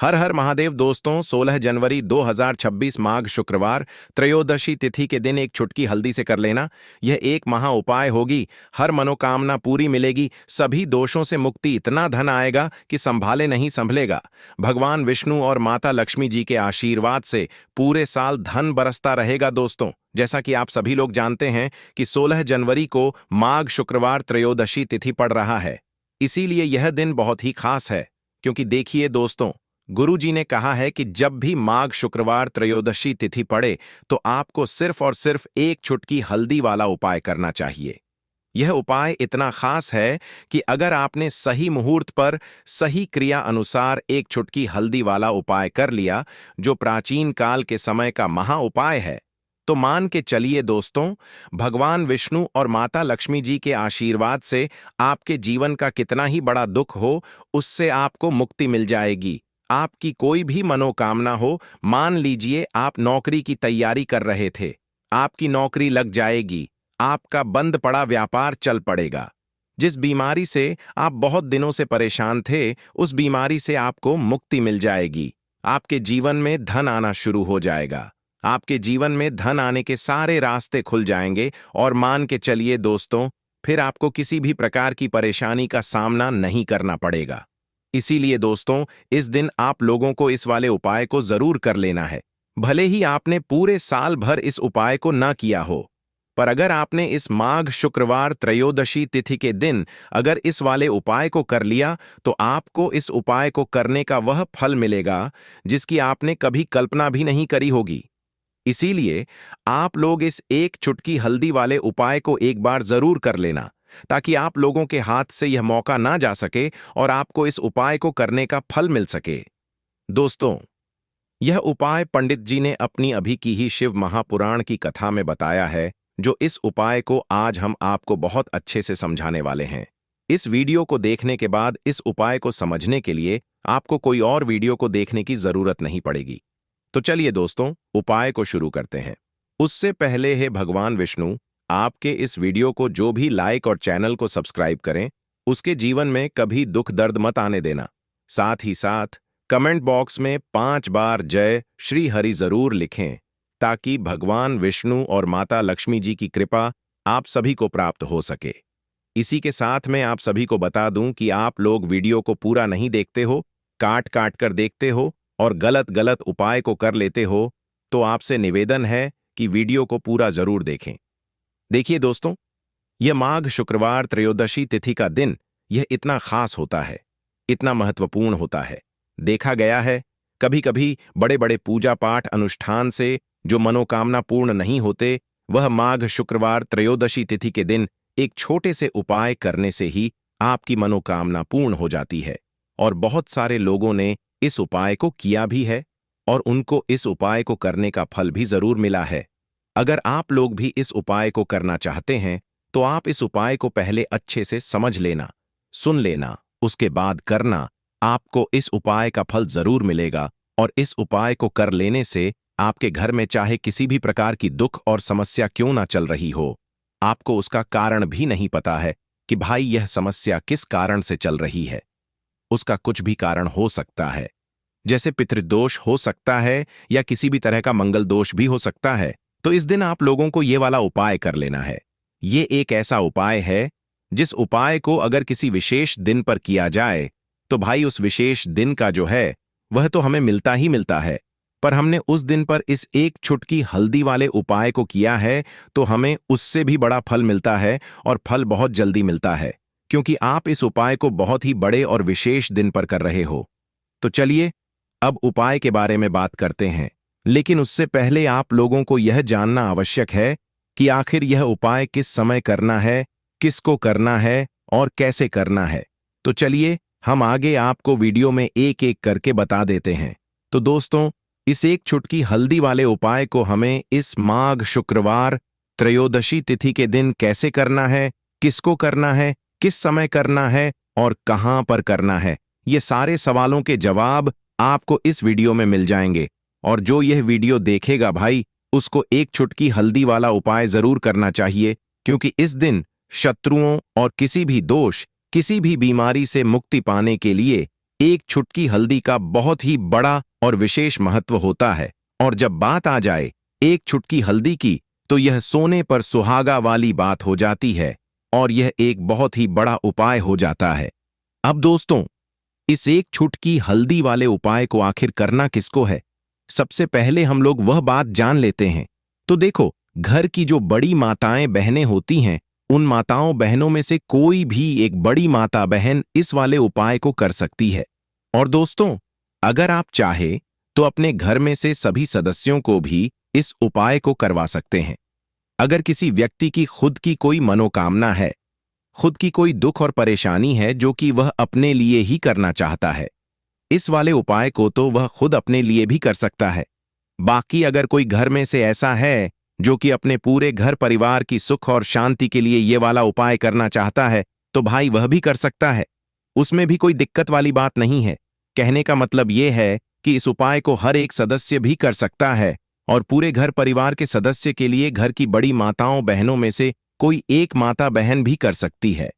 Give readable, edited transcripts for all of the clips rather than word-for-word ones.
हर हर महादेव दोस्तों, 16 जनवरी 2026 माघ शुक्रवार त्रयोदशी तिथि के दिन एक चुटकी हल्दी से कर लेना। यह एक महा उपाय होगी। हर मनोकामना पूरी मिलेगी, सभी दोषों से मुक्ति, इतना धन आएगा कि संभाले नहीं संभलेगा। भगवान विष्णु और माता लक्ष्मी जी के आशीर्वाद से पूरे साल धन बरसता रहेगा। दोस्तों, जैसा कि आप सभी लोग जानते हैं कि 16 जनवरी को माघ शुक्रवार त्रयोदशी तिथि पड़ रहा है। इसीलिए यह दिन बहुत ही खास है, क्योंकि देखिए दोस्तों, गुरु जी ने कहा है कि जब भी माघ शुक्रवार त्रयोदशी तिथि पड़े तो आपको सिर्फ और सिर्फ एक चुटकी हल्दी वाला उपाय करना चाहिए। यह उपाय इतना खास है कि अगर आपने सही मुहूर्त पर सही क्रिया अनुसार एक चुटकी हल्दी वाला उपाय कर लिया, जो प्राचीन काल के समय का महा उपाय है, तो मान के चलिए दोस्तों, भगवान विष्णु और माता लक्ष्मी जी के आशीर्वाद से आपके जीवन का कितना ही बड़ा दुख हो, उससे आपको मुक्ति मिल जाएगी। आपकी कोई भी मनोकामना हो, मान लीजिए आप नौकरी की तैयारी कर रहे थे, आपकी नौकरी लग जाएगी, आपका बंद पड़ा व्यापार चल पड़ेगा। जिस बीमारी से आप बहुत दिनों से परेशान थे, उस बीमारी से आपको मुक्ति मिल जाएगी। आपके जीवन में धन आना शुरू हो जाएगा। आपके जीवन में धन आने के सारे रास्ते खुल जाएंगे और मान के चलिए दोस्तों, फिर आपको किसी भी प्रकार की परेशानी का सामना नहीं करना पड़ेगा। इसीलिए दोस्तों, इस दिन आप लोगों को इस वाले उपाय को जरूर कर लेना है। भले ही आपने पूरे साल भर इस उपाय को न किया हो, पर अगर आपने इस माघ शुक्रवार त्रयोदशी तिथि के दिन अगर इस वाले उपाय को कर लिया, तो आपको इस उपाय को करने का वह फल मिलेगा जिसकी आपने कभी कल्पना भी नहीं करी होगी। इसीलिए आप लोग इस एक चुटकी हल्दी वाले उपाय को एक बार जरूर कर लेना, ताकि आप लोगों के हाथ से यह मौका ना जा सके और आपको इस उपाय को करने का फल मिल सके। दोस्तों, यह उपाय पंडित जी ने अपनी अभी की ही शिव महापुराण की कथा में बताया है, जो इस उपाय को आज हम आपको बहुत अच्छे से समझाने वाले हैं। इस वीडियो को देखने के बाद इस उपाय को समझने के लिए आपको कोई और वीडियो को देखने की जरूरत नहीं पड़ेगी। तो चलिए दोस्तों, उपाय को शुरू करते हैं। उससे पहले है भगवान विष्णु आपके इस वीडियो को जो भी लाइक और चैनल को सब्सक्राइब करें, उसके जीवन में कभी दुख दर्द मत आने देना। साथ ही साथ कमेंट बॉक्स में 5 बार जय श्री हरि जरूर लिखें, ताकि भगवान विष्णु और माता लक्ष्मी जी की कृपा आप सभी को प्राप्त हो सके। इसी के साथ मैं आप सभी को बता दूं कि आप लोग वीडियो को पूरा नहीं देखते हो, काट काट कर देखते हो और गलत गलत उपाय को कर लेते हो, तो आपसे निवेदन है कि वीडियो को पूरा जरूर देखें। देखिए दोस्तों, यह माघ शुक्रवार त्रयोदशी तिथि का दिन यह इतना खास होता है, इतना महत्वपूर्ण होता है। देखा गया है कभी कभी बड़े बड़े पूजा पाठ अनुष्ठान से जो मनोकामना पूर्ण नहीं होते, वह माघ शुक्रवार त्रयोदशी तिथि के दिन एक छोटे से उपाय करने से ही आपकी मनोकामना पूर्ण हो जाती है। और बहुत सारे लोगों ने इस उपाय को किया भी है और उनको इस उपाय को करने का फल भी जरूर मिला है। अगर आप लोग भी इस उपाय को करना चाहते हैं, तो आप इस उपाय को पहले अच्छे से समझ लेना, सुन लेना, उसके बाद करना। आपको इस उपाय का फल जरूर मिलेगा और इस उपाय को कर लेने से आपके घर में चाहे किसी भी प्रकार की दुख और समस्या क्यों ना चल रही हो, आपको उसका कारण भी नहीं पता है कि भाई यह समस्या किस कारण से चल रही है। उसका कुछ भी कारण हो सकता है, जैसे पितृदोष हो सकता है या किसी भी तरह का मंगल दोष भी हो सकता है। तो इस दिन आप लोगों को ये वाला उपाय कर लेना है। ये एक ऐसा उपाय है जिस उपाय को अगर किसी विशेष दिन पर किया जाए, तो भाई उस विशेष दिन का जो है वह तो हमें मिलता ही मिलता है, पर हमने उस दिन पर इस एक चुटकी हल्दी वाले उपाय को किया है तो हमें उससे भी बड़ा फल मिलता है और फल बहुत जल्दी मिलता है, क्योंकि आप इस उपाय को बहुत ही बड़े और विशेष दिन पर कर रहे हो। तो चलिए अब उपाय के बारे में बात करते हैं, लेकिन उससे पहले आप लोगों को यह जानना आवश्यक है कि आखिर यह उपाय किस समय करना है, किसको करना है और कैसे करना है। तो चलिए हम आगे आपको वीडियो में एक एक करके बता देते हैं। तो दोस्तों, इस एक चुटकी हल्दी वाले उपाय को हमें इस माघ शुक्रवार त्रयोदशी तिथि के दिन कैसे करना है, किसको करना है, किस समय करना है और कहां पर करना है, ये सारे सवालों के जवाब आपको इस वीडियो में मिल जाएंगे। और जो यह वीडियो देखेगा भाई, उसको एक चुटकी हल्दी वाला उपाय जरूर करना चाहिए, क्योंकि इस दिन शत्रुओं और किसी भी दोष, किसी भी बीमारी से मुक्ति पाने के लिए एक चुटकी हल्दी का बहुत ही बड़ा और विशेष महत्व होता है। और जब बात आ जाए एक चुटकी हल्दी की, तो यह सोने पर सुहागा वाली बात हो जाती है और यह एक बहुत ही बड़ा उपाय हो जाता है। अब दोस्तों, इस एक चुटकी हल्दी वाले उपाय को आखिर करना किसको है? सबसे पहले हम लोग वह बात जान लेते हैं। तो देखो, घर की जो बड़ी माताएं बहनें होती हैं, उन माताओं बहनों में से कोई भी एक बड़ी माता बहन इस वाले उपाय को कर सकती है। और दोस्तों, अगर आप चाहे तो अपने घर में से सभी सदस्यों को भी इस उपाय को करवा सकते हैं। अगर किसी व्यक्ति की खुद की कोई मनोकामना है, खुद की कोई दुख और परेशानी है जो कि वह अपने लिए ही करना चाहता है, इस वाले उपाय को तो वह खुद अपने लिए भी कर सकता है। बाकी अगर कोई घर में से ऐसा है जो कि अपने पूरे घर परिवार की सुख और शांति के लिए ये वाला उपाय करना चाहता है, तो भाई वह भी कर सकता है। उसमें भी कोई दिक्कत वाली बात नहीं है। कहने का मतलब ये है कि इस उपाय को हर एक सदस्य भी कर सकता है और पूरे घर परिवार के सदस्य के लिए घर की बड़ी माताओं बहनों में से कोई एक माता बहन भी कर सकती है।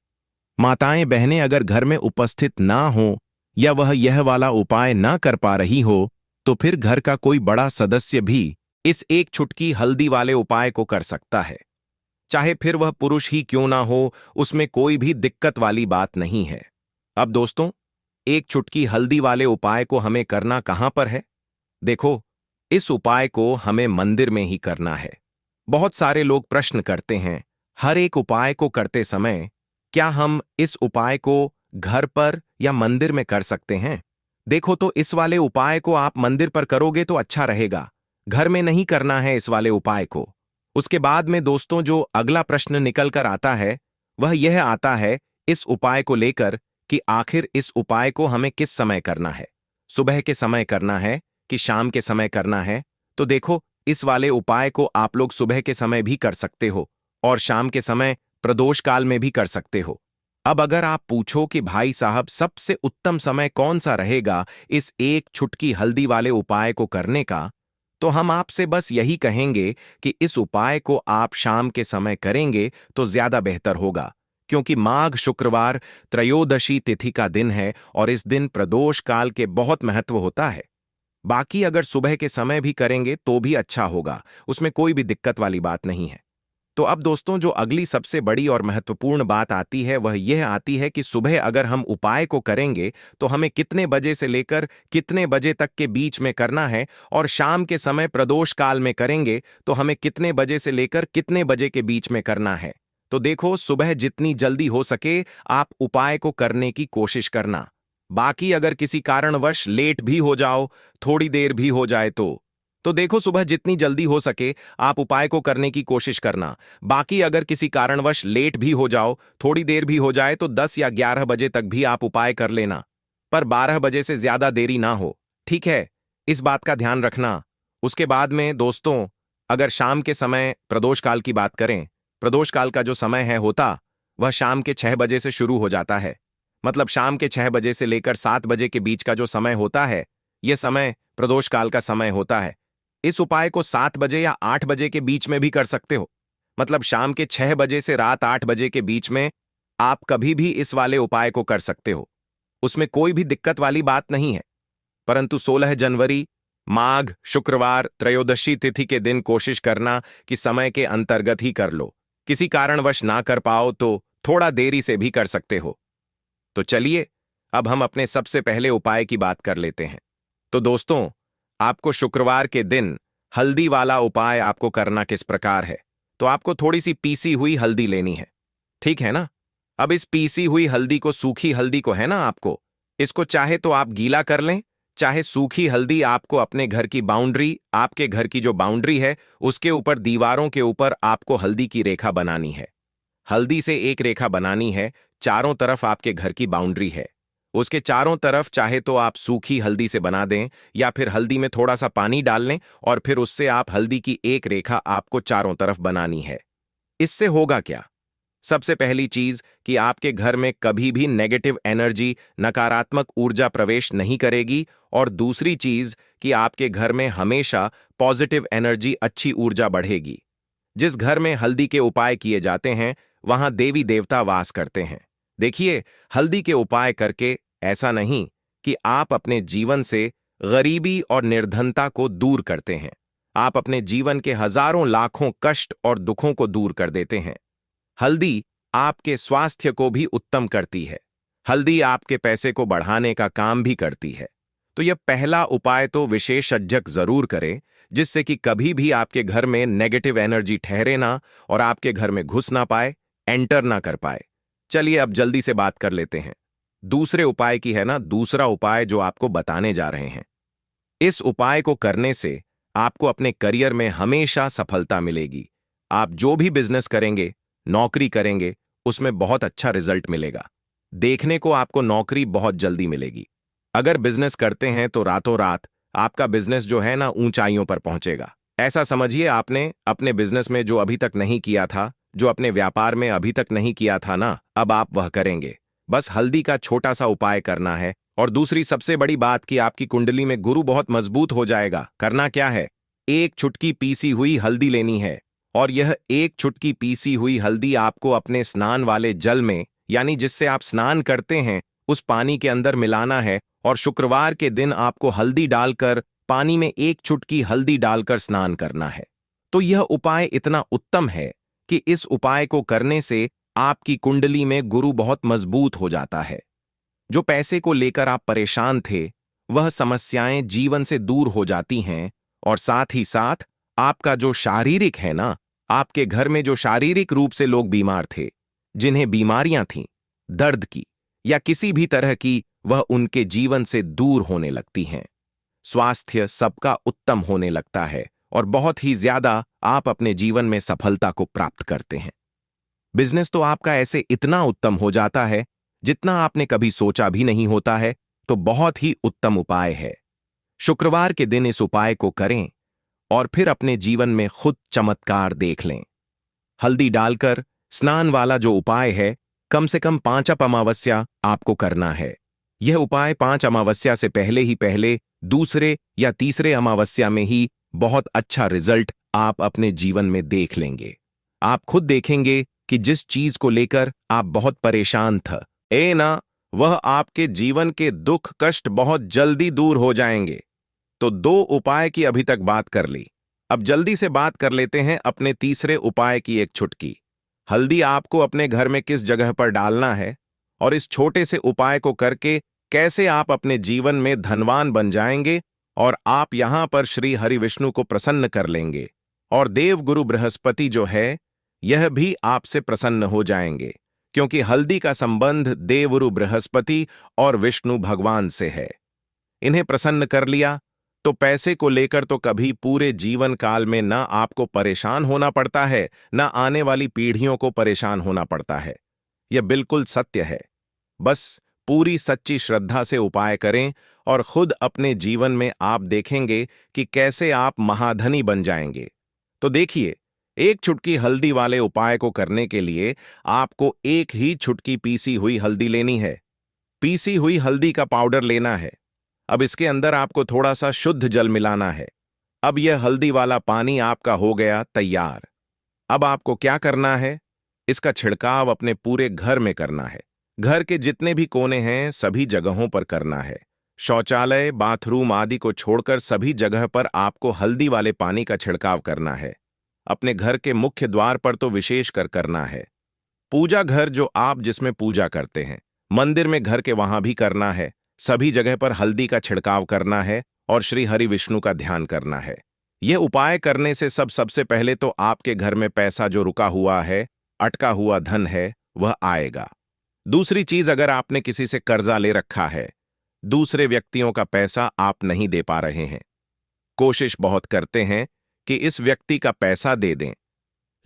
माताएं बहनें अगर घर में उपस्थित ना हो या वह यह वाला उपाय ना कर पा रही हो, तो फिर घर का कोई बड़ा सदस्य भी इस एक चुटकी हल्दी वाले उपाय को कर सकता है। चाहे फिर वह पुरुष ही क्यों ना हो, उसमें कोई भी दिक्कत वाली बात नहीं है। अब दोस्तों, एक चुटकी हल्दी वाले उपाय को हमें करना कहां पर है? देखो, इस उपाय को हमें मंदिर में ही करना है। बहुत सारे लोग प्रश्न करते हैं, हर एक उपाय को करते समय क्या हम इस उपाय को घर पर या मंदिर में कर सकते हैं? देखो, तो इस वाले उपाय को आप मंदिर पर करोगे तो अच्छा रहेगा। घर में नहीं करना है इस वाले उपाय को। उसके बाद में दोस्तों, जो अगला प्रश्न निकल कर आता है वह यह आता है इस उपाय को लेकर कि आखिर इस उपाय को हमें किस समय करना है? सुबह के समय करना है कि शाम के समय करना है? तो देखो, इस वाले उपाय को आप लोग सुबह के समय भी कर सकते हो और शाम के समय प्रदोष काल में भी कर सकते हो। अब अगर आप पूछो कि भाई साहब सबसे उत्तम समय कौन सा रहेगा इस एक चुटकी हल्दी वाले उपाय को करने का, तो हम आपसे बस यही कहेंगे कि इस उपाय को आप शाम के समय करेंगे तो ज्यादा बेहतर होगा, क्योंकि माघ शुक्रवार त्रयोदशी तिथि का दिन है और इस दिन प्रदोष काल के बहुत महत्व होता है। बाकी अगर सुबह के समय भी करेंगे तो भी अच्छा होगा, उसमें कोई भी दिक्कत वाली बात नहीं है। तो अब दोस्तों, जो अगली सबसे बड़ी और महत्वपूर्ण बात आती है वह यह आती है कि सुबह अगर हम उपाय को करेंगे तो हमें कितने बजे से लेकर कितने बजे तक के बीच में करना है, और शाम के समय प्रदोष काल में करेंगे तो हमें कितने बजे से लेकर कितने बजे के बीच में करना है। तो देखो, सुबह जितनी जल्दी हो सके आप उपाय को करने की कोशिश करना। बाकी अगर किसी कारणवश लेट भी हो जाओ, थोड़ी देर भी हो जाए तो देखो, सुबह जितनी जल्दी हो सके आप उपाय को करने की कोशिश करना। बाकी अगर किसी कारणवश लेट भी हो जाओ, थोड़ी देर भी हो जाए, तो 10 या 11 बजे तक भी आप उपाय कर लेना, पर 12 बजे से ज्यादा देरी ना हो। ठीक है, इस बात का ध्यान रखना। उसके बाद में दोस्तों, अगर शाम के समय प्रदोष काल की बात करें, प्रदोष काल का जो समय है होता वह शाम के 6 बजे से शुरू हो जाता है। मतलब शाम के 6 बजे से लेकर 7 बजे के बीच का जो समय होता है, यह समय प्रदोष काल का समय होता है। इस उपाय को 7 बजे या 8 बजे के बीच में भी कर सकते हो। मतलब शाम के 6 बजे से रात 8 बजे के बीच में आप कभी भी इस वाले उपाय को कर सकते हो, उसमें कोई भी दिक्कत वाली बात नहीं है। परंतु 16 जनवरी माघ शुक्रवार त्रयोदशी तिथि के दिन कोशिश करना कि समय के अंतर्गत ही कर लो। किसी कारणवश ना कर पाओ तो थोड़ा देरी से भी कर सकते हो। तो चलिए, अब हम अपने सबसे पहले उपाय की बात कर लेते हैं। तो दोस्तों, आपको शुक्रवार के दिन हल्दी वाला उपाय आपको करना किस प्रकार है? तो आपको थोड़ी सी पीसी हुई हल्दी लेनी है, ठीक है ना? अब इस पीसी हुई हल्दी को, सूखी हल्दी को है ना, आपको इसको चाहे तो आप गीला कर लें, चाहे सूखी हल्दी आपको अपने घर की बाउंड्री, आपके घर की जो बाउंड्री है उसके ऊपर, दीवारों के ऊपर आपको हल्दी की रेखा बनानी है। हल्दी से एक रेखा बनानी है, चारों तरफ आपके घर की बाउंड्री है, उसके चारों तरफ चाहे तो आप सूखी हल्दी से बना दें या फिर हल्दी में थोड़ा सा पानी डाल लें और फिर उससे आप हल्दी की एक रेखा आपको चारों तरफ बनानी है। इससे होगा क्या? सबसे पहली चीज कि आपके घर में कभी भी नेगेटिव एनर्जी, नकारात्मक ऊर्जा प्रवेश नहीं करेगी, और दूसरी चीज कि आपके घर में हमेशा पॉजिटिव एनर्जी, अच्छी ऊर्जा बढ़ेगी। जिस घर में हल्दी के उपाय किए जाते हैं वहां देवी देवता वास करते हैं। देखिए, हल्दी के उपाय करके ऐसा नहीं कि आप अपने जीवन से गरीबी और निर्धनता को दूर करते हैं। आप अपने जीवन के हजारों लाखों कष्ट और दुखों को दूर कर देते हैं। हल्दी आपके स्वास्थ्य को भी उत्तम करती है। हल्दी आपके पैसे को बढ़ाने का काम भी करती है। तो यह पहला उपाय तो विशेषज्ञ जरूर करें, जिससे कि कभी भी आपके घर में नेगेटिव एनर्जी ठहरे ना और आपके घर में घुस ना पाए, एंटर ना कर पाए। चलिए अब जल्दी से बात कर लेते हैं दूसरे उपाय की, है ना। दूसरा उपाय जो आपको बताने जा रहे हैं, इस उपाय को करने से आपको अपने करियर में हमेशा सफलता मिलेगी। आप जो भी बिजनेस करेंगे, नौकरी करेंगे, उसमें बहुत अच्छा रिजल्ट मिलेगा। देखने को आपको नौकरी बहुत जल्दी मिलेगी। अगर बिजनेस करते हैं तो रातों रात आपका बिजनेस जो है ना ऊंचाइयों पर पहुंचेगा। ऐसा समझिए आपने अपने बिजनेस में जो अभी तक नहीं किया था, जो अपने व्यापार में अभी तक नहीं किया था ना, अब आप वह करेंगे। बस हल्दी का छोटा सा उपाय करना है। और दूसरी सबसे बड़ी बात कि आपकी कुंडली में गुरु बहुत मजबूत हो जाएगा। करना क्या है, एक चुटकी पीसी हुई हल्दी लेनी है और यह एक चुटकी पीसी हुई हल्दी आपको अपने स्नान वाले जल में, यानी जिससे आप स्नान करते हैं, उस पानी के अंदर मिलाना है। और शुक्रवार के दिन आपको हल्दी डालकर पानी में एक चुटकी हल्दी डालकर स्नान करना है। तो यह उपाय इतना उत्तम है कि इस उपाय को करने से आपकी कुंडली में गुरु बहुत मजबूत हो जाता है। जो पैसे को लेकर आप परेशान थे, वह समस्याएं जीवन से दूर हो जाती हैं। और साथ ही साथ आपका जो शारीरिक है ना, आपके घर में जो शारीरिक रूप से लोग बीमार थे, जिन्हें बीमारियां थीं, दर्द की या किसी भी तरह की, वह उनके जीवन से दूर होने लगती हैं। स्वास्थ्य सबका उत्तम होने लगता है और बहुत ही ज्यादा आप अपने जीवन में सफलता को प्राप्त करते हैं। बिजनेस तो आपका ऐसे इतना उत्तम हो जाता है जितना आपने कभी सोचा भी नहीं होता है। तो बहुत ही उत्तम उपाय है। शुक्रवार के दिन इस उपाय को करें और फिर अपने जीवन में खुद चमत्कार देख लें। हल्दी डालकर स्नान वाला जो उपाय है, कम से कम 5 अमावस्या आपको करना है। यह उपाय 5 अमावस्या से पहले ही पहले दूसरे या तीसरे अमावस्या में ही बहुत अच्छा रिजल्ट आप अपने जीवन में देख लेंगे। आप खुद देखेंगे कि जिस चीज को लेकर आप बहुत परेशान था, वह आपके जीवन के दुख कष्ट बहुत जल्दी दूर हो जाएंगे। तो 2 उपाय की अभी तक बात कर ली। अब जल्दी से बात कर लेते हैं अपने तीसरे उपाय की। एक चुटकी हल्दी आपको अपने घर में किस जगह पर डालना है और इस छोटे से उपाय को करके कैसे आप अपने जीवन में धनवान बन जाएंगे और आप यहां पर श्री हरि विष्णु को प्रसन्न कर लेंगे और देवगुरु बृहस्पति जो है, यह भी आपसे प्रसन्न हो जाएंगे, क्योंकि हल्दी का संबंध देवगुरु बृहस्पति और विष्णु भगवान से है। इन्हें प्रसन्न कर लिया तो पैसे को लेकर तो कभी पूरे जीवन काल में ना आपको परेशान होना पड़ता है, ना आने वाली पीढ़ियों को परेशान होना पड़ता है। यह बिल्कुल सत्य है। बस पूरी सच्ची श्रद्धा से उपाय करें और खुद अपने जीवन में आप देखेंगे कि कैसे आप महाधनी बन जाएंगे। तो देखिए, एक चुटकी हल्दी वाले उपाय को करने के लिए आपको एक ही चुटकी पीसी हुई हल्दी लेनी है। पीसी हुई हल्दी का पाउडर लेना है। अब इसके अंदर आपको थोड़ा सा शुद्ध जल मिलाना है। अब यह हल्दी वाला पानी आपका हो गया तैयार। अब आपको क्या करना है, इसका छिड़काव अपने पूरे घर में करना है। घर के जितने भी कोने हैं सभी जगहों पर करना है। शौचालय, बाथरूम आदि को छोड़कर सभी जगह पर आपको हल्दी वाले पानी का छिड़काव करना है। अपने घर के मुख्य द्वार पर तो विशेष कर करना है। पूजा घर जो आप जिसमें पूजा करते हैं, मंदिर में घर के वहां भी करना है। सभी जगह पर हल्दी का छिड़काव करना है और श्री हरि विष्णु का ध्यान करना है। यह उपाय करने से सबसे पहले तो आपके घर में पैसा जो रुका हुआ है, अटका हुआ धन है, वह आएगा। दूसरी चीज, अगर आपने किसी से कर्जा ले रखा है, दूसरे व्यक्तियों का पैसा आप नहीं दे पा रहे हैं, कोशिश बहुत करते हैं कि इस व्यक्ति का पैसा दे दें,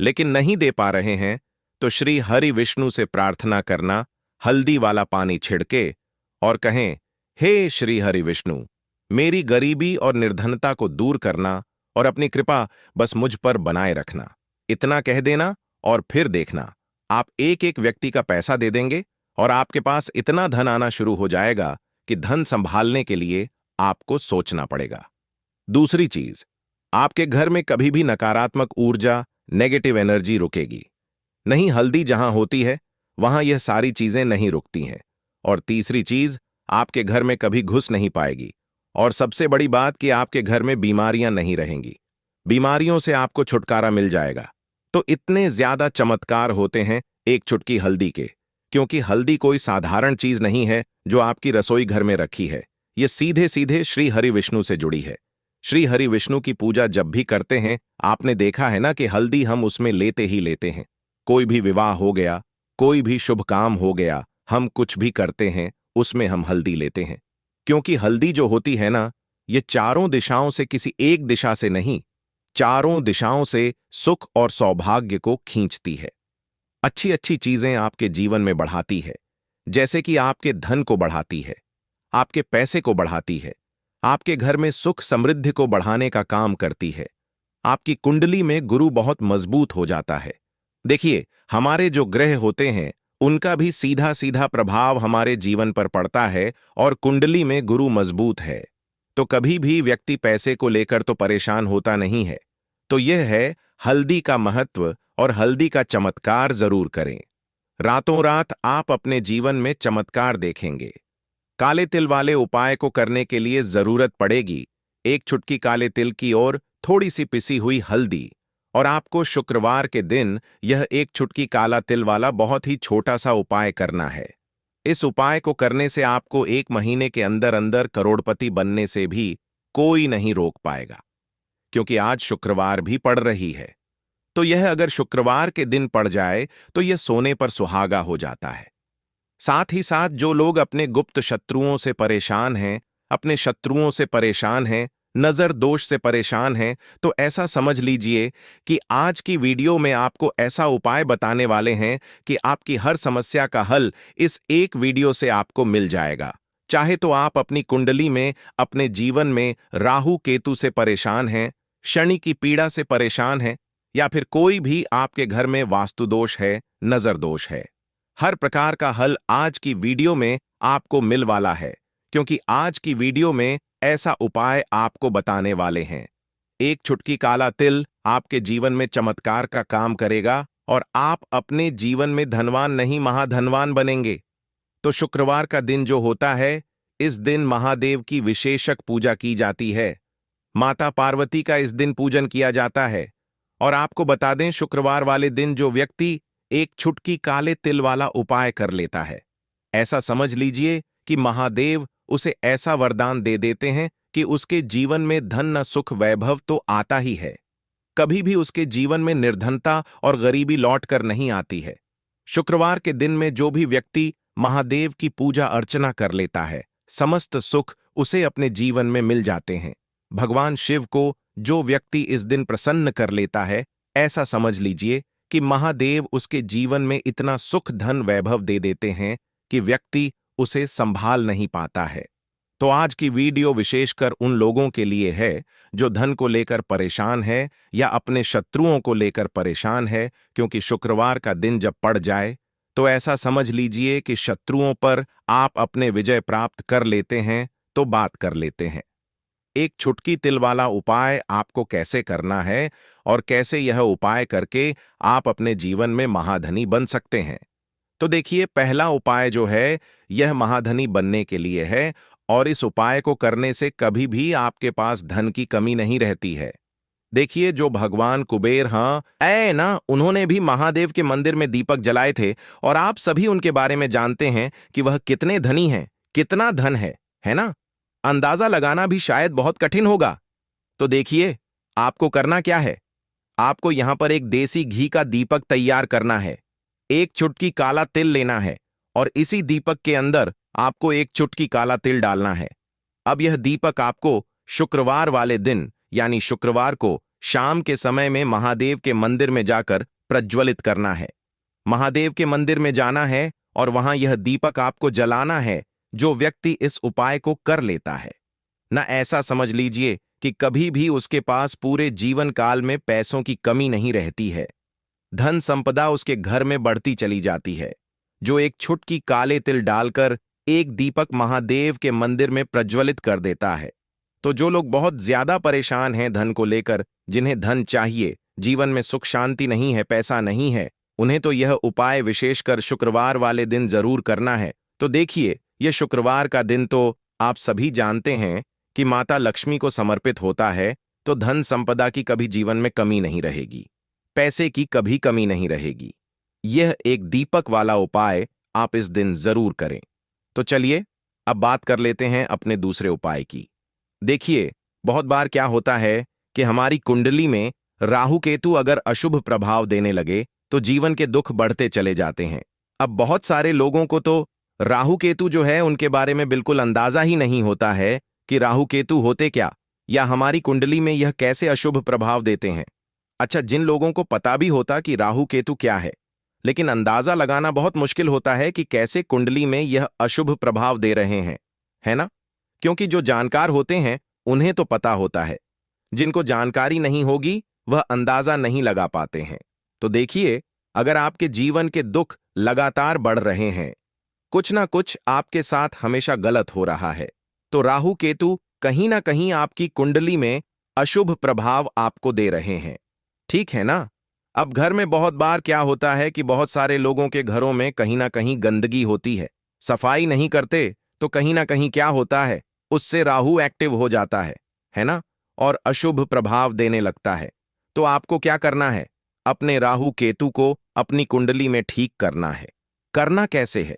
लेकिन नहीं दे पा रहे हैं, तो श्री हरि विष्णु से प्रार्थना करना, हल्दी वाला पानी छिड़के और कहें, हे श्री हरि विष्णु, मेरी गरीबी और निर्धनता को दूर करना और अपनी कृपा बस मुझ पर बनाए रखना। इतना कह देना और फिर देखना, आप एक एक व्यक्ति का पैसा दे देंगे और आपके पास इतना धन आना शुरू हो जाएगा कि धन संभालने के लिए आपको सोचना पड़ेगा। दूसरी चीज, आपके घर में कभी भी नकारात्मक ऊर्जा, नेगेटिव एनर्जी रुकेगी नहीं। हल्दी जहां होती है वहां यह सारी चीजें नहीं रुकती हैं। और तीसरी चीज, आपके घर में कभी घुस नहीं पाएगी। और सबसे बड़ी बात कि आपके घर में बीमारियां नहीं रहेंगी। बीमारियों से आपको छुटकारा मिल जाएगा। तो इतने ज्यादा चमत्कार होते हैं एक चुटकी हल्दी के, क्योंकि हल्दी कोई साधारण चीज नहीं है जो आपकी रसोई घर में रखी है। ये सीधे सीधे श्री हरि विष्णु से जुड़ी है। श्री हरि विष्णु की पूजा जब भी करते हैं, आपने देखा है ना कि हल्दी हम उसमें लेते ही लेते हैं। कोई भी विवाह हो गया, कोई भी शुभ काम हो गया, हम कुछ भी करते हैं उसमें हम हल्दी लेते हैं। क्योंकि हल्दी जो होती है ना, ये चारों दिशाओं से, किसी एक दिशा से नहीं, चारों दिशाओं से सुख और सौभाग्य को खींचती है। अच्छी अच्छी चीजें आपके जीवन में बढ़ाती है। जैसे कि आपके धन को बढ़ाती है, आपके पैसे को बढ़ाती है, आपके घर में सुख समृद्धि को बढ़ाने का काम करती है। आपकी कुंडली में गुरु बहुत मजबूत हो जाता है। देखिए, हमारे जो ग्रह होते हैं उनका भी सीधा सीधा प्रभाव हमारे जीवन पर पड़ता है, और कुंडली में गुरु मजबूत है तो कभी भी व्यक्ति पैसे को लेकर तो परेशान होता नहीं है। तो यह है हल्दी का महत्व, और हल्दी का चमत्कार जरूर करें। रातों रात आप अपने जीवन में चमत्कार देखेंगे। काले तिल वाले उपाय को करने के लिए जरूरत पड़ेगी एक चुटकी काले तिल की और थोड़ी सी पिसी हुई हल्दी, और आपको शुक्रवार के दिन यह एक चुटकी काला तिल वाला बहुत ही छोटा सा उपाय करना है। इस उपाय को करने से आपको 1 महीने के अंदर अंदर करोड़पति बनने से भी कोई नहीं रोक पाएगा, क्योंकि आज शुक्रवार भी पड़ रही है। तो यह अगर शुक्रवार के दिन पड़ जाए तो यह सोने पर सुहागा हो जाता है। साथ ही साथ जो लोग अपने गुप्त शत्रुओं से परेशान हैं, अपने शत्रुओं से परेशान हैं, नजर दोष से परेशान हैं, तो ऐसा समझ लीजिए कि आज की वीडियो में आपको ऐसा उपाय बताने वाले हैं कि आपकी हर समस्या का हल इस एक वीडियो से आपको मिल जाएगा। चाहे तो आप अपनी कुंडली में, अपने जीवन में राहु केतु से परेशान हैं, शनि की पीड़ा से परेशान हैं, या फिर कोई भी आपके घर में वास्तु दोष है, नजर दोष है, हर प्रकार का हल आज की वीडियो में आपको मिल वाला है। क्योंकि आज की वीडियो में ऐसा उपाय आपको बताने वाले हैं। एक चुटकी काला तिल आपके जीवन में चमत्कार का काम करेगा, और आप अपने जीवन में धनवान नहीं महाधनवान बनेंगे। तो शुक्रवार का दिन जो होता है, इस दिन महादेव की विशेषक पूजा की जाती है। माता पार्वती का इस दिन पूजन किया जाता है। और आपको बता दें, शुक्रवार वाले दिन जो व्यक्ति एक चुटकी काले तिल वाला उपाय कर लेता है, ऐसा समझ लीजिए कि महादेव उसे ऐसा वरदान दे देते हैं कि उसके जीवन में धन न सुख वैभव तो आता ही है, कभी भी उसके जीवन में निर्धनता और गरीबी लौट कर नहीं आती है। शुक्रवार के दिन में जो भी व्यक्ति महादेव की पूजा अर्चना कर लेता है, समस्त सुख उसे अपने जीवन में मिल जाते हैं। भगवान शिव को जो व्यक्ति इस दिन प्रसन्न कर लेता है, ऐसा समझ लीजिए कि महादेव उसके जीवन में इतना सुख धन वैभव दे देते हैं कि व्यक्ति उसे संभाल नहीं पाता है। तो आज की वीडियो विशेषकर उन लोगों के लिए है जो धन को लेकर परेशान है या अपने शत्रुओं को लेकर परेशान है, क्योंकि शुक्रवार का दिन जब पड़ जाए तो ऐसा समझ लीजिए कि शत्रुओं पर आप अपने विजय प्राप्त कर लेते हैं। तो बात कर लेते हैं एक चुटकी तिल वाला उपाय आपको कैसे करना है, और कैसे यह उपाय करके आप अपने जीवन में महाधनी बन सकते हैं। तो देखिए, पहला उपाय जो है यह महाधनी बनने के लिए है, और इस उपाय को करने से कभी भी आपके पास धन की कमी नहीं रहती है। देखिए, जो भगवान कुबेर उन्होंने भी महादेव के मंदिर में दीपक जलाए थे, और आप सभी उनके बारे में जानते हैं कि वह कितने धनी हैं, कितना धन है ना? अंदाजा लगाना भी शायद बहुत कठिन होगा। तो देखिए, आपको करना क्या है, आपको यहां पर एक देसी घी का दीपक तैयार करना है, एक चुटकी काला तिल लेना है, और इसी दीपक के अंदर आपको एक चुटकी काला तिल डालना है। अब यह दीपक आपको शुक्रवार वाले दिन, यानी शुक्रवार को शाम के समय में महादेव के मंदिर में जाकर प्रज्वलित करना है। महादेव के मंदिर में जाना है और वहां यह दीपक आपको जलाना है। जो व्यक्ति इस उपाय को कर लेता है ना, ऐसा समझ लीजिए कि कभी भी उसके पास पूरे जीवन काल में पैसों की कमी नहीं रहती है, धन संपदा उसके घर में बढ़ती चली जाती है। जो एक चुटकी काले तिल डालकर एक दीपक महादेव के मंदिर में प्रज्वलित कर देता है। तो जो लोग बहुत ज्यादा परेशान हैं धन को लेकर, जिन्हें धन चाहिए, जीवन में सुख शांति नहीं है, पैसा नहीं है, उन्हें तो यह उपाय विशेषकर शुक्रवार वाले दिन जरूर करना है। तो देखिए, यह शुक्रवार का दिन तो आप सभी जानते हैं कि माता लक्ष्मी को समर्पित होता है, तो धन संपदा की कभी जीवन में कमी नहीं रहेगी, पैसे की कभी कमी नहीं रहेगी। यह एक दीपक वाला उपाय आप इस दिन जरूर करें। तो चलिए अब बात कर लेते हैं अपने दूसरे उपाय की। देखिए, बहुत बार क्या होता है कि हमारी कुंडली में राहु केतु अगर अशुभ प्रभाव देने लगे तो जीवन के दुख बढ़ते चले जाते हैं। अब बहुत सारे लोगों को तो राहु केतु जो है उनके बारे में बिल्कुल अंदाजा ही नहीं होता है कि राहु केतु होते क्या, या हमारी कुंडली में यह कैसे अशुभ प्रभाव देते हैं। अच्छा, जिन लोगों को पता भी होता कि राहु केतु क्या है, लेकिन अंदाजा लगाना बहुत मुश्किल होता है कि कैसे कुंडली में यह अशुभ प्रभाव दे रहे हैं, है ना? क्योंकि जो जानकार होते हैं उन्हें तो पता होता है, जिनको जानकारी नहीं होगी वह अंदाजा नहीं लगा पाते हैं। तो देखिए, अगर आपके जीवन के दुख लगातार बढ़ रहे हैं, कुछ ना कुछ आपके साथ हमेशा गलत हो रहा है, तो राहु केतु कहीं ना कहीं आपकी कुंडली में अशुभ प्रभाव आपको दे रहे हैं। ठीक है ना? अब घर में बहुत बार क्या होता है कि बहुत सारे लोगों के घरों में कहीं ना कहीं गंदगी होती है, सफाई नहीं करते, तो कहीं ना कहीं क्या होता है, उससे राहु एक्टिव हो जाता है ना? और अशुभ प्रभाव देने लगता है। तो आपको क्या करना है? अपने राहु केतु को अपनी कुंडली में ठीक करना है। करना कैसे है?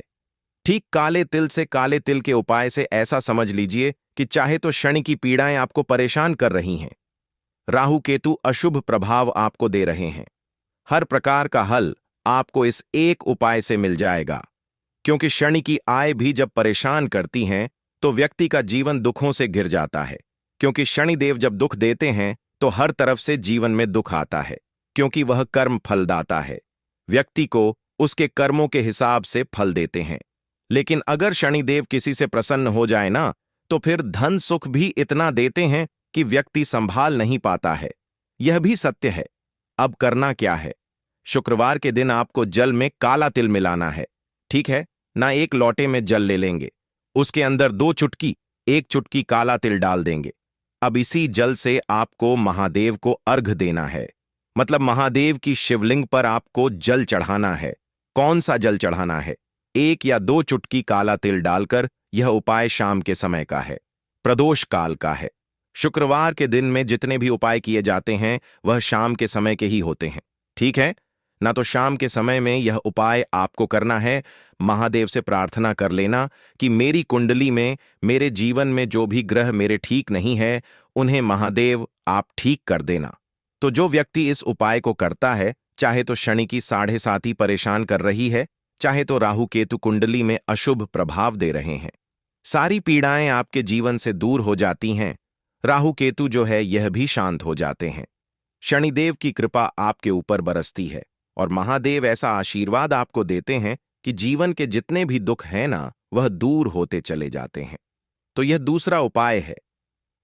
ठीक काले तिल से काले तिल के उपाय से ऐसा समझ लीजिए कि चाहे तो शनि की पीड़ाएं आपको परेशान कर रही हैं, राहु केतु अशुभ प्रभाव आपको दे रहे हैं, हर प्रकार का हल आपको इस एक उपाय से मिल जाएगा। क्योंकि शनि की आय भी जब परेशान करती हैं तो व्यक्ति का जीवन दुखों से घिर जाता है। क्योंकि शनिदेव जब दुख देते हैं तो हर तरफ से जीवन में दुख आता है, क्योंकि वह कर्म फलदाता है, व्यक्ति को उसके कर्मों के हिसाब से फल देते हैं। लेकिन अगर शनिदेव किसी से प्रसन्न हो जाए ना, तो फिर धन सुख भी इतना देते हैं कि व्यक्ति संभाल नहीं पाता है। यह भी सत्य है। अब करना क्या है? शुक्रवार के दिन आपको जल में काला तिल मिलाना है, ठीक है ना? एक लोटे में जल ले लेंगे, उसके अंदर 2 चुटकी, 1 चुटकी काला तिल डाल देंगे। अब इसी जल से आपको महादेव को अर्घ देना है, मतलब महादेव की शिवलिंग पर आपको जल चढ़ाना है। कौन सा जल चढ़ाना है? 1 या 2 चुटकी काला तिल डालकर। यह उपाय शाम के समय का है, प्रदोष काल का है। शुक्रवार के दिन में जितने भी उपाय किए जाते हैं वह शाम के समय के ही होते हैं, ठीक है ना? तो शाम के समय में यह उपाय आपको करना है। महादेव से प्रार्थना कर लेना कि मेरी कुंडली में, मेरे जीवन में जो भी ग्रह मेरे ठीक नहीं है, उन्हें महादेव आप ठीक कर देना। तो जो व्यक्ति इस उपाय को करता है, चाहे तो शनि की 7.5 परेशान कर रही है, चाहे तो राहु केतु कुंडली में अशुभ प्रभाव दे रहे हैं, सारी पीड़ाएं आपके जीवन से दूर हो जाती हैं। राहु केतु जो है यह भी शांत हो जाते हैं। शनिदेव की कृपा आपके ऊपर बरसती है और महादेव ऐसा आशीर्वाद आपको देते हैं कि जीवन के जितने भी दुख हैं ना, वह दूर होते चले जाते हैं। तो यह दूसरा उपाय है।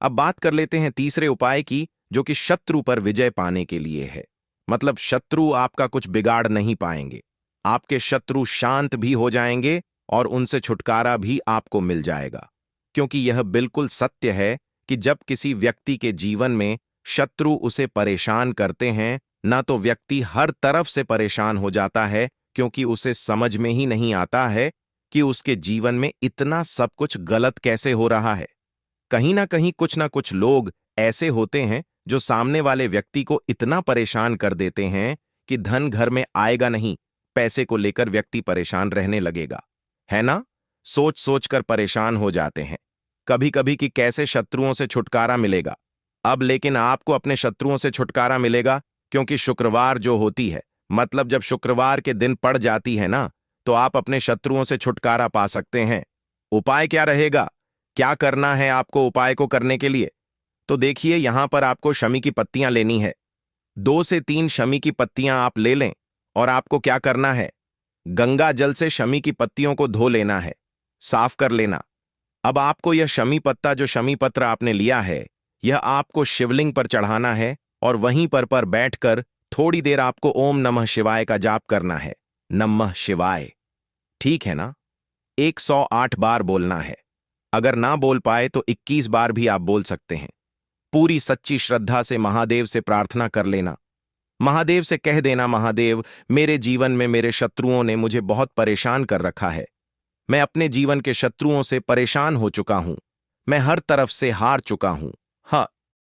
अब बात कर लेते हैं तीसरे उपाय की, जो कि शत्रु पर विजय पाने के लिए है। मतलब शत्रु आपका कुछ बिगाड़ नहीं पाएंगे, आपके शत्रु शांत भी हो जाएंगे और उनसे छुटकारा भी आपको मिल जाएगा। क्योंकि यह बिल्कुल सत्य है कि जब किसी व्यक्ति के जीवन में शत्रु उसे परेशान करते हैं ना, तो व्यक्ति हर तरफ से परेशान हो जाता है, क्योंकि उसे समझ में ही नहीं आता है कि उसके जीवन में इतना सब कुछ गलत कैसे हो रहा है। कहीं ना कहीं कुछ ना कुछ लोग ऐसे होते हैं जो सामने वाले व्यक्ति को इतना परेशान कर देते हैं कि धन घर में आएगा नहीं, पैसे को लेकर व्यक्ति परेशान रहने लगेगा, है ना? सोच सोच कर परेशान हो जाते हैं कभी कभी कि कैसे शत्रुओं से छुटकारा मिलेगा। अब लेकिन आपको अपने शत्रुओं से छुटकारा मिलेगा, क्योंकि शुक्रवार जो होती है, मतलब जब शुक्रवार के दिन पड़ जाती है ना, तो आप अपने शत्रुओं से छुटकारा पा सकते हैं। उपाय क्या रहेगा? क्या करना है आपको उपाय को करने के लिए? तो देखिए, यहां पर आपको शमी की पत्तियां लेनी है। 2 से 3 शमी की पत्तियां आप ले लें और आपको क्या करना है? गंगा जल से शमी की पत्तियों को धो लेना है, साफ कर लेना। अब आपको यह शमी पत्ता, जो शमी पत्र आपने लिया है, यह आपको शिवलिंग पर चढ़ाना है और वहीं पर बैठकर थोड़ी देर आपको ओम नमः शिवाय का जाप करना है। नमः शिवाय, ठीक है ना? 108 बार बोलना है। अगर ना बोल पाए तो 21 बार भी आप बोल सकते हैं। पूरी सच्ची श्रद्धा से महादेव से प्रार्थना कर लेना। महादेव से कह देना, महादेव, मेरे जीवन में मेरे शत्रुओं ने मुझे बहुत परेशान कर रखा है। मैं अपने जीवन के शत्रुओं से परेशान हो चुका हूं। मैं हर तरफ से हार चुका हूं। हाँ,